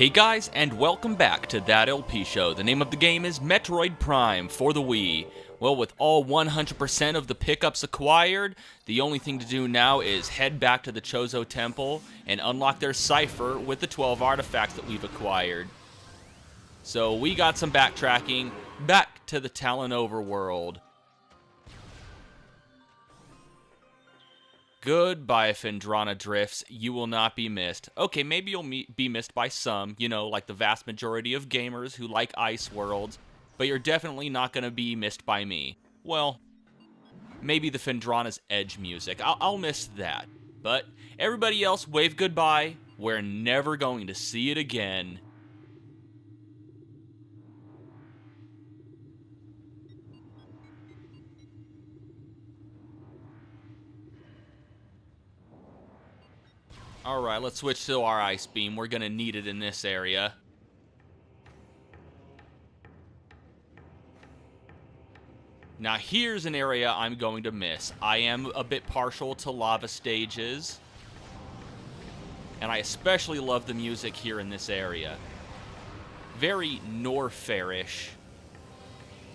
Hey guys, and welcome back to That LP Show. The name of the game is Metroid Prime for the Wii. Well, with all 100% of the pickups acquired, the only thing to do now is head back to the Chozo Temple and unlock their cipher with the 12 artifacts that we've acquired. So we got some backtracking back to the Talon Overworld. Goodbye, Phendrana Drifts. You will not be missed. Okay, maybe you'll be missed by some, like the vast majority of gamers who like ice worlds, but you're definitely not going to be missed by me. Well, maybe the Phendrana's Edge music. I'll miss that. But everybody else, wave goodbye. We're never going to see it again. Alright, let's switch to our Ice Beam. We're gonna need it in this area. Now here's an area I'm going to miss. I am a bit partial to lava stages, and I especially love the music here in this area. Very Norfair-ish,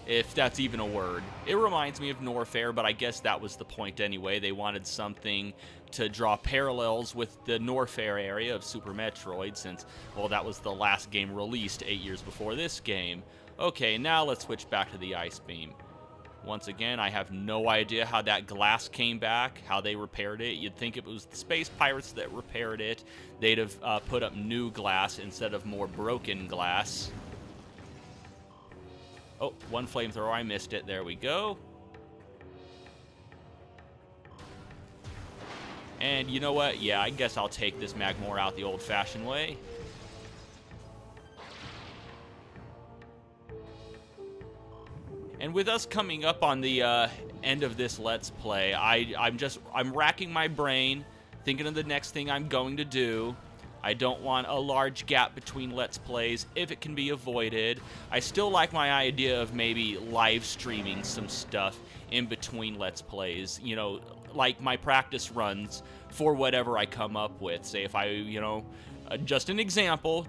if that's even a word. It reminds me of Norfair, but I guess that was the point anyway. They wanted something to draw parallels with the Norfair area of Super Metroid, since, well, that was the last game released 8 years before this game. Okay, now let's switch back to the Ice Beam. Once again, I have no idea how that glass came back, how they repaired it. You'd think it was the Space Pirates that repaired it. They'd have put up new glass instead of more broken glass. Oh, one flamethrower, I missed it. There we go. And you know what? Yeah, I guess I'll take this Magmor out the old-fashioned way. And with us coming up on the end of this Let's Play, I'm racking my brain, thinking of the next thing I'm going to do. I don't want a large gap between Let's Plays if it can be avoided. I still like my idea of maybe live streaming some stuff in between Let's Plays, like my practice runs for whatever I come up with. Say if I, just an example,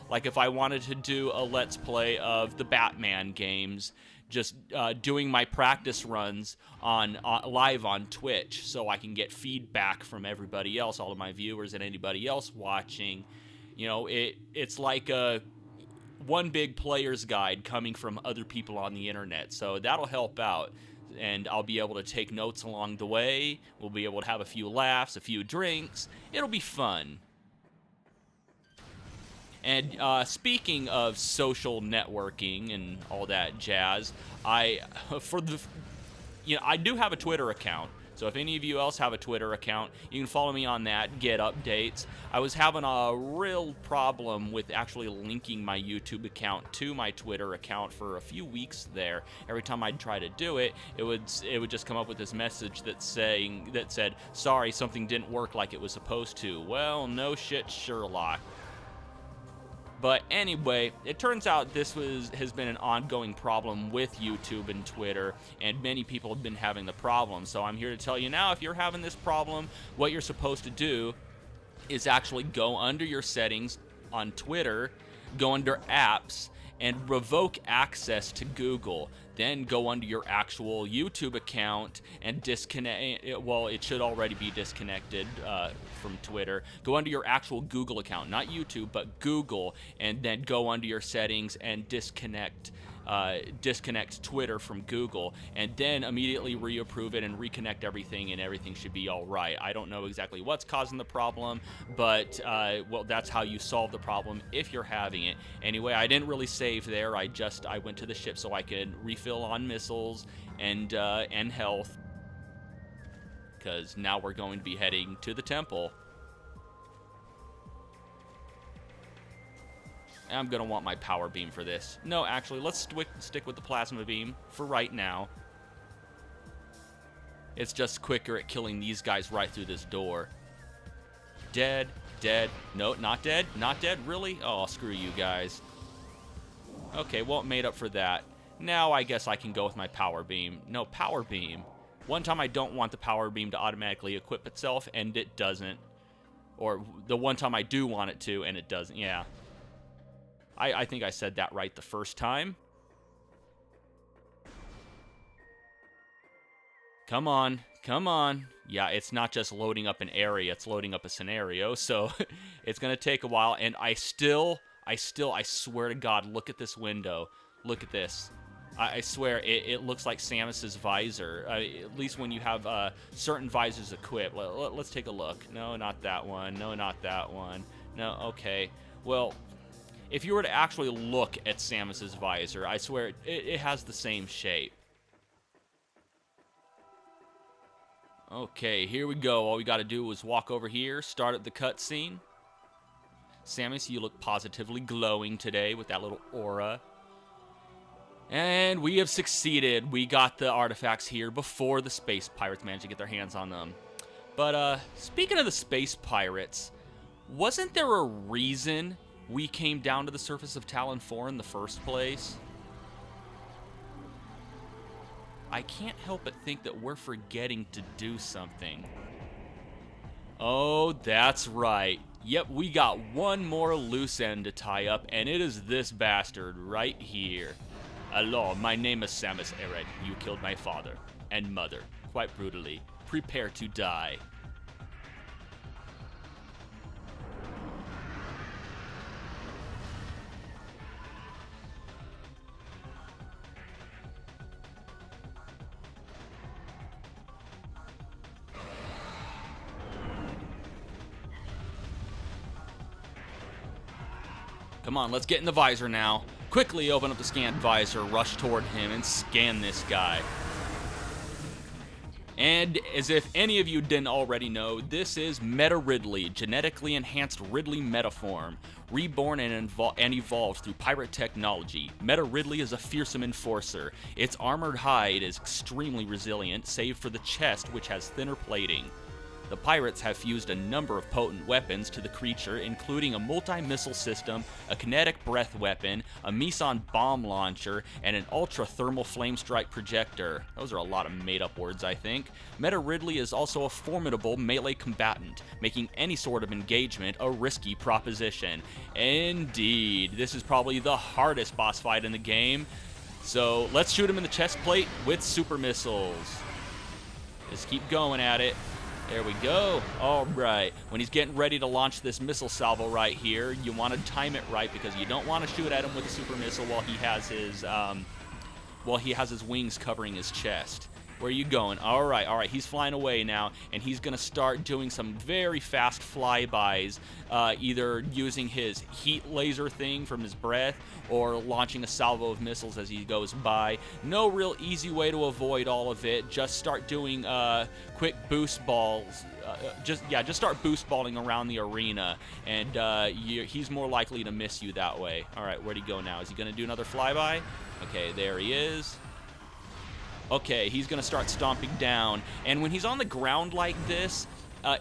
like if I wanted to do a Let's Play of the Batman games, just doing my practice runs on live on Twitch, so I can get feedback from everybody else, all of my viewers and anybody else watching. It's like a one big player's guide coming from other people on the internet, so that'll help out. And I'll be able to take notes along the way. We'll be able to have a few laughs, a few drinks. It'll be fun. And speaking of social networking and all that jazz, I do have a Twitter account. So if any of you else have a Twitter account, you can follow me on that, get updates. I was having a real problem with actually linking my YouTube account to my Twitter account for a few weeks there. Every time I'd try to do it, it would just come up with this message that said, sorry, something didn't work like it was supposed to. Well, no shit, Sherlock. But anyway, it turns out this has been an ongoing problem with YouTube and Twitter, and many people have been having the problem. So I'm here to tell you now, if you're having this problem, what you're supposed to do is actually go under your settings on Twitter, go under apps, and revoke access to Google. Then go under your actual YouTube account and disconnect. Well, it should already be disconnected from Twitter. Go under your actual Google account, not YouTube, but Google, and then go under your settings and disconnect Twitter from Google, and then immediately reapprove it and reconnect everything, and everything should be all right. I don't know exactly what's causing the problem, but well, that's how you solve the problem if you're having it. Anyway, I didn't really save there. I went to the ship so I could refill on missiles and health, because now we're going to be heading to the temple. I'm going to want my power beam for this. No, actually, let's stick with the plasma beam for right now. It's just quicker at killing these guys right through this door. Dead, dead. No, not dead, not dead, really? Oh, screw you guys. Okay, well, it made up for that. Now I guess I can go with my power beam. No, power beam. One time I don't want the power beam to automatically equip itself, and it doesn't. Or the one time I do want it to, and it doesn't. Yeah. I think I said that right the first time. Come on. Come on. Yeah, it's not just loading up an area, it's loading up a scenario, so it's going to take a while, and I swear to God, look at this window. Look at this. I swear, it looks like Samus's visor, at least when you have certain visors equipped. Let's take a look. No, not that one. No, not that one. No, okay. Well, if you were to actually look at Samus's visor, I swear it has the same shape. Okay, here we go. All we got to do is walk over here, start at the cutscene. Samus, you look positively glowing today with that little aura. And we have succeeded. We got the artifacts here before the space pirates managed to get their hands on them. But speaking of the space pirates, wasn't there a reason we came down to the surface of Talon 4 in the first place? I can't help but think that we're forgetting to do something. Oh, that's right. Yep, we got one more loose end to tie up, and it is this bastard right here. Hello, my name is Samus Aran. You killed my father and mother, quite brutally. Prepare to die. Come on, let's get in the visor now. Quickly open up the scanned visor, rush toward him, and scan this guy. And as if any of you didn't already know, this is Meta Ridley, genetically enhanced Ridley metaform. Reborn and evolved through pirate technology, Meta Ridley is a fearsome enforcer. Its armored hide is extremely resilient, save for the chest, which has thinner plating. The pirates have fused a number of potent weapons to the creature, including a multi-missile system, a kinetic breath weapon, a meson bomb launcher, and an ultra-thermal flame strike projector. Those are a lot of made-up words, I think. Meta Ridley is also a formidable melee combatant, making any sort of engagement a risky proposition. Indeed, this is probably the hardest boss fight in the game. So let's shoot him in the chest plate with super missiles. Just keep going at it. There we go. All right. When he's getting ready to launch this missile salvo right here, you want to time it right because you don't want to shoot at him with a super missile while he has his wings covering his chest. Where are you going? All right. He's flying away now, and he's going to start doing some very fast flybys, either using his heat laser thing from his breath or launching a salvo of missiles as he goes by. No real easy way to avoid all of it. Just start doing quick boost balls. Just start boost balling around the arena, and he's more likely to miss you that way. All right, where'd he go now? Is he going to do another flyby? Okay, there he is. Okay, he's going to start stomping down. And when he's on the ground like this,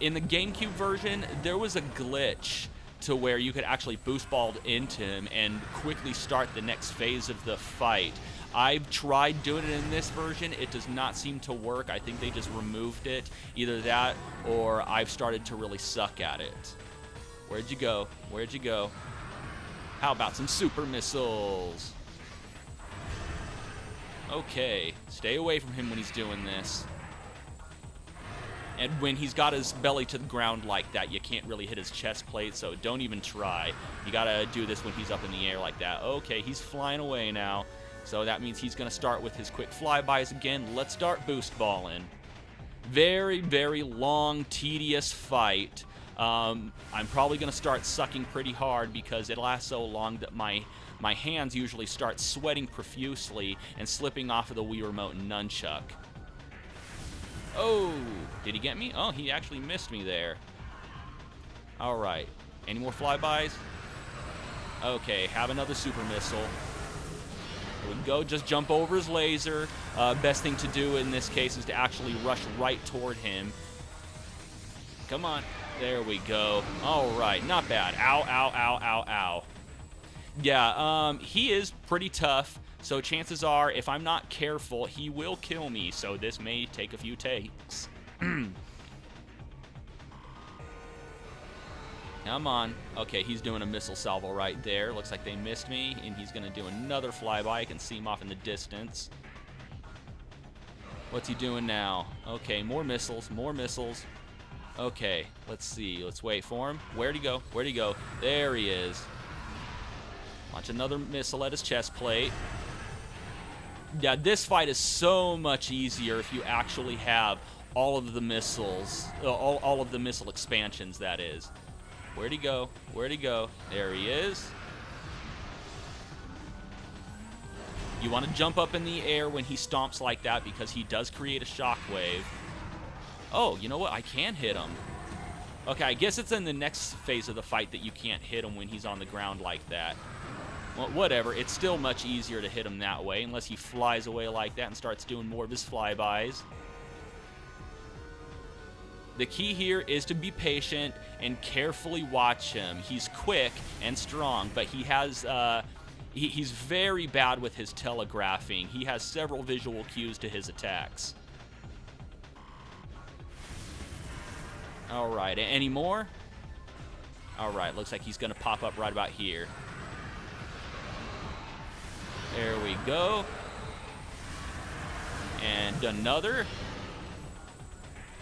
in the GameCube version, there was a glitch to where you could actually boost ball into him and quickly start the next phase of the fight. I've tried doing it in this version. It does not seem to work. I think they just removed it. Either that or I've started to really suck at it. Where'd you go? Where'd you go? How about some super missiles? Okay, stay away from him when he's doing this. And when he's got his belly to the ground like that, you can't really hit his chest plate, so don't even try. You gotta do this when he's up in the air like that. Okay, he's flying away now. So that means he's gonna start with his quick flybys again. Let's start boost balling. Very, very long, tedious fight. I'm probably gonna start sucking pretty hard because it lasts so long that my hands usually start sweating profusely and slipping off of the Wii Remote and nunchuck. Oh, did he get me? Oh, he actually missed me there. All right. Any more flybys? Okay, have another super missile. Here we go. Just jump over his laser. Best thing to do in this case is to actually rush right toward him. Come on. There we go. All right. Not bad. Ow, ow, ow, ow, ow. Yeah, he is pretty tough, so chances are, if I'm not careful, he will kill me, so this may take a few takes. Come on. Okay, he's doing a missile salvo right there. Looks like they missed me, and he's going to do another flyby. I can see him off in the distance. What's he doing now? Okay, more missiles, more missiles. Okay, let's see. Let's wait for him. Where'd he go? Where'd he go? There he is. Launch another missile at his chest plate. Yeah, this fight is so much easier if you actually have all of the missiles, all of the missile expansions, that is. Where'd he go? Where'd he go? There he is. You want to jump up in the air when he stomps like that because he does create a shockwave. Oh, you know what? I can hit him. Okay, I guess it's in the next phase of the fight that you can't hit him when he's on the ground like that. Well, whatever. It's still much easier to hit him that way unless he flies away like that and starts doing more of his flybys. The key here is to be patient and carefully watch him. He's quick and strong, but he has he's very bad with his telegraphing. He has several visual cues to his attacks. All right, any more? All right, looks like he's going to pop up right about here. There we go. And another.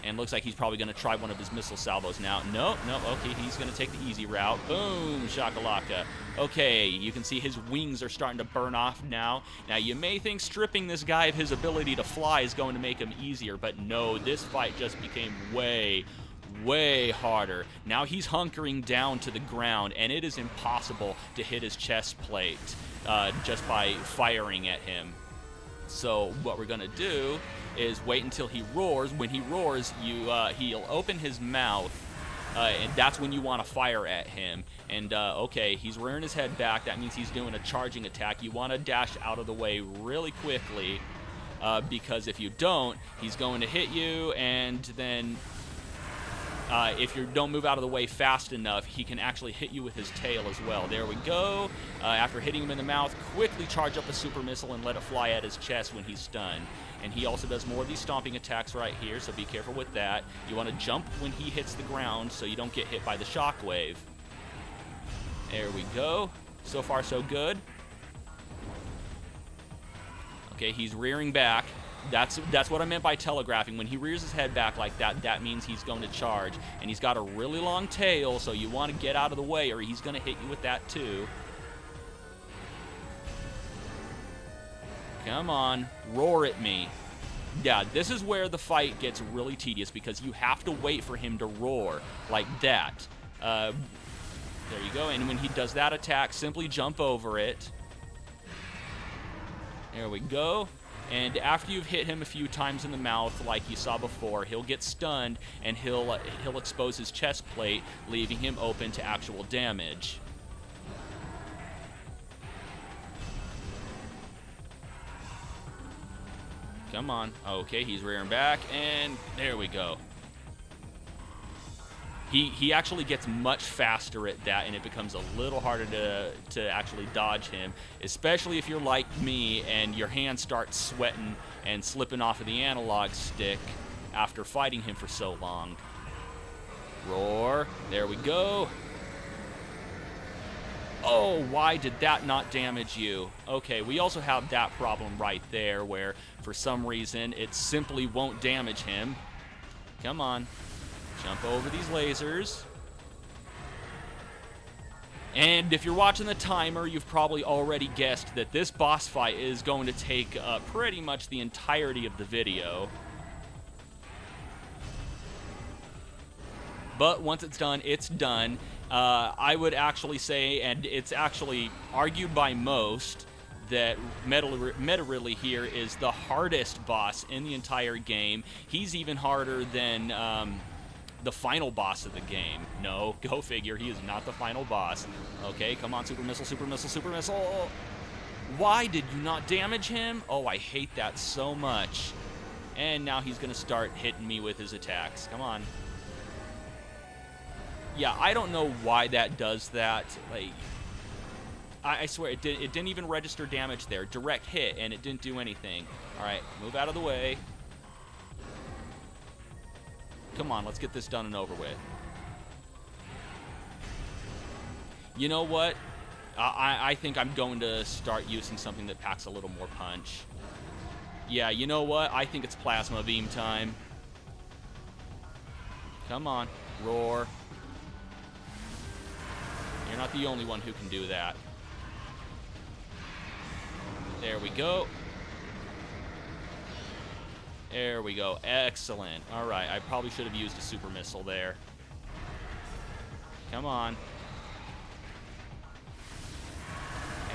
And looks like he's probably going to try one of his missile salvos now. No, okay, he's going to take the easy route. Boom, shakalaka. Okay, you can see his wings are starting to burn off now. Now, you may think stripping this guy of his ability to fly is going to make him easier, but no, this fight just became way harder. Now he's hunkering down to the ground, and it is impossible to hit his chest plate just by firing at him. So what we're going to do is wait until he roars. When he roars, he'll open his mouth, and that's when you want to fire at him. And, okay, he's rearing his head back. That means he's doing a charging attack. You want to dash out of the way really quickly, because if you don't, he's going to hit you, and then if you don't move out of the way fast enough, he can actually hit you with his tail as well. There we go. After hitting him in the mouth, quickly charge up a super missile and let it fly at his chest when he's stunned. And he also does more of these stomping attacks right here, so be careful with that. You want to jump when he hits the ground so you don't get hit by the shockwave. There we go. So far, so good. Okay, he's rearing back. That's what I meant by telegraphing. When he rears his head back like that, that means he's going to charge. And he's got a really long tail, so you want to get out of the way or he's going to hit you with that too. Come on, roar at me. Yeah, this is where the fight gets really tedious because you have to wait for him to roar like that. There you go. And when he does that attack, simply jump over it. There we go. And after you've hit him a few times in the mouth, like you saw before, he'll get stunned and he'll expose his chest plate, leaving him open to actual damage. Come on. Okay, he's rearing back, and there we go. He actually gets much faster at that, and it becomes a little harder to actually dodge him, especially if you're like me and your hand starts sweating and slipping off of the analog stick after fighting him for so long. Roar. There we go. Oh, why did that not damage you? Okay, we also have that problem right there where, for some reason, it simply won't damage him. Come on. Jump over these lasers. And if you're watching the timer, you've probably already guessed that this boss fight is going to take pretty much the entirety of the video. But once it's done, it's done. I would actually say, and it's actually argued by most, that Metroid here is the hardest boss in the entire game. He's even harder than the final boss of the game. No, go figure, he is not the final boss. Okay, come on, super missile, super missile, super missile. Why did you not damage him? Oh, I hate that so much. And now he's going to start hitting me with his attacks. Come on. Yeah, I don't know why that does that. Like, I swear, it didn't even register damage there. Direct hit, and it didn't do anything. All right, move out of the way. Come on, let's get this done and over with. You know what? I think I'm going to start using something that packs a little more punch. Yeah, you know what? I think it's plasma beam time. Come on, roar. You're not the only one who can do that. There we go. There we go. Excellent. All right, I probably should have used a super missile there. Come on.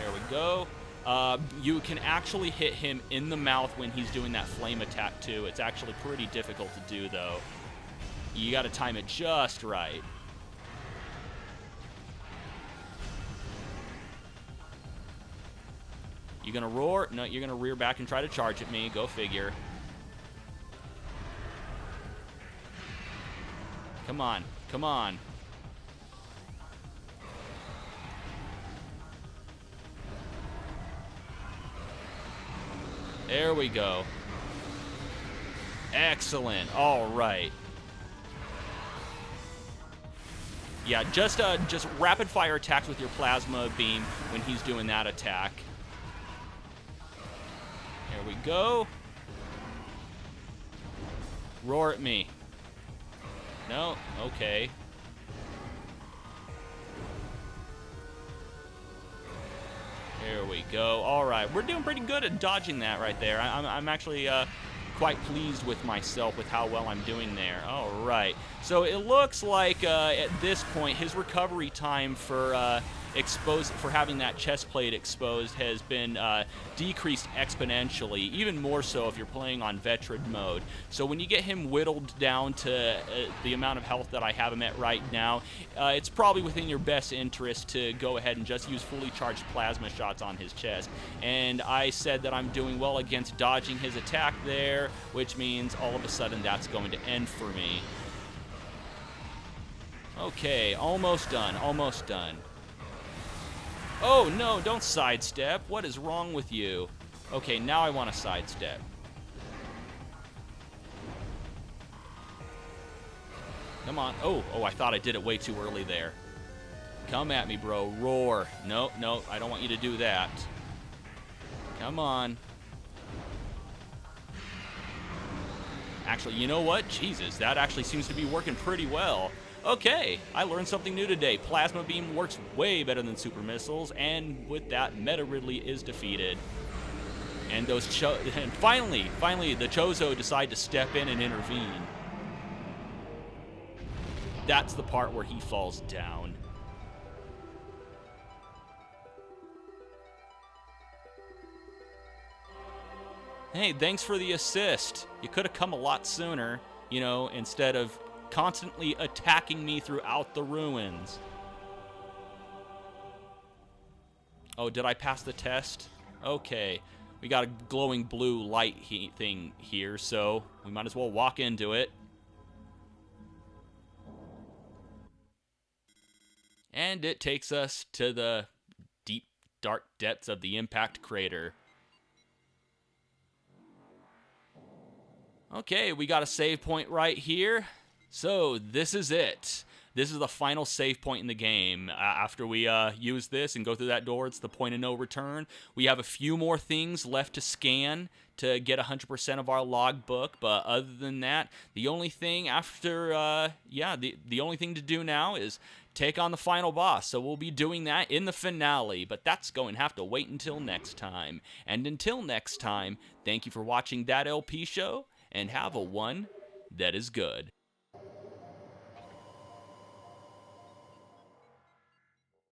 There we go. You can actually hit him in the mouth when he's doing that flame attack, too. It's actually pretty difficult to do, though. You got to time it just right. You gonna roar? No, you're gonna rear back and try to charge at me. Go figure. Come on. Come on. There we go. Excellent. All right. Yeah, just rapid fire attacks with your plasma beam when he's doing that attack. There we go. Roar at me. No? Okay. There we go. All right. We're doing pretty good at dodging that right there. I'm actually quite pleased with myself with how well I'm doing there. All right. So it looks like at this point his recovery time for having that chest plate exposed has been decreased exponentially, even more so if you're playing on veteran mode. So when you get him whittled down to the amount of health that I have him at right now, it's probably within your best interest to go ahead and just use fully charged plasma shots on his chest. And I said that I'm doing well against dodging his attack there, which means all of a sudden that's going to end for me. Okay, almost done, almost done. Oh, no, don't sidestep. What is wrong with you? Okay, now I want to sidestep. Come on. Oh, I thought I did it way too early there. Come at me, bro. Roar. No, I don't want you to do that. Come on. Actually, you know what? Jesus, that actually seems to be working pretty well. Okay, I learned something new today. Plasma beam works way better than super missiles, and with that, Meta Ridley is defeated. And and finally, the Chozo decide to step in and intervene. That's the part where he falls down. Hey, thanks for the assist. You could have come a lot sooner, you know, instead of constantly attacking me throughout the ruins. Oh, did I pass the test? Okay. We got a glowing blue light thing here, so we might as well walk into it. And it takes us to the deep, dark depths of the impact crater. Okay, we got a save point right here. So this is it. This is the final save point in the game. After we use this and go through that door, it's the point of no return. We have a few more things left to scan to get 100% of our logbook, but other than that, the only thing after, the only thing to do now is take on the final boss. So we'll be doing that in the finale, but that's going to have to wait until next time. And until next time, thank you for watching That LP Show, and have a one that is good.